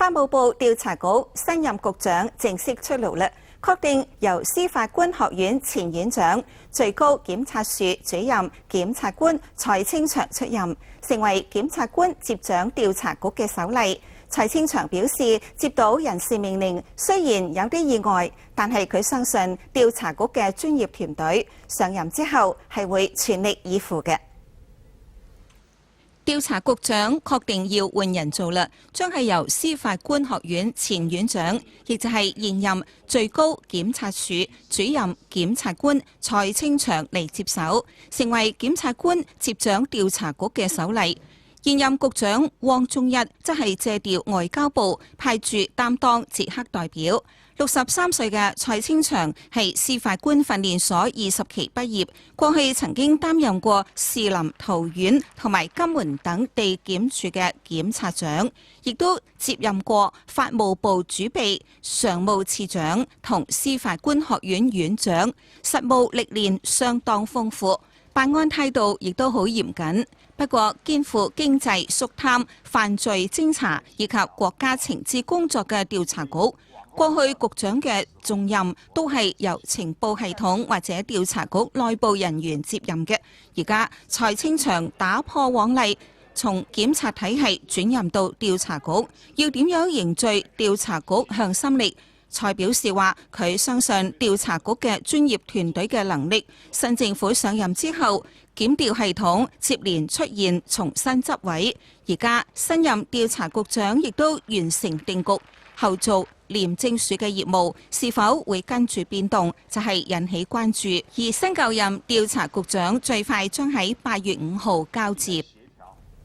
法務部調查局新任局長正式出爐啦，確定由司法官學院前院長、最高檢察署主任檢察官蔡清祥出任，成為檢察官接掌調查局嘅首例。蔡清祥表示，接到人事命令，雖然有啲意外，但係佢相信調查局嘅專業團隊上任之後係會全力以赴嘅。調查局長確定要換人做啦，將係由司法官學院前院長，亦就係現任最高檢察署主任檢察官蔡清祥嚟接手，成為檢察官接掌調查局嘅首例。現任局長汪忠一則係借調外交部派駐擔當捷克代表。63歲嘅蔡清祥係司法官訓練所20期畢業，過去曾經擔任過士林、桃園同埋金門等地檢署嘅檢察長，亦都接任過法務部主秘、常務次長同司法官學院院長，實務歷練相當豐富，辦案態度亦都好嚴謹。不過，肩負經濟、肅貪、犯罪偵查以及國家情治工作嘅調查局，過去局長嘅重任都係由情報系統或者調查局內部人員接任嘅。而家蔡清祥打破往例，從檢察體系轉任到調查局，要點樣凝聚調查局向心力？蔡表示話：佢相信調查局嘅專業團隊嘅能力。新政府上任之後，檢調系統接連出現重新執位，而家新任調查局長亦都完成定局，後做廉政署嘅業務是否會跟住變動，就係引起關注。而新舊任調查局長最快將喺8月5號交接。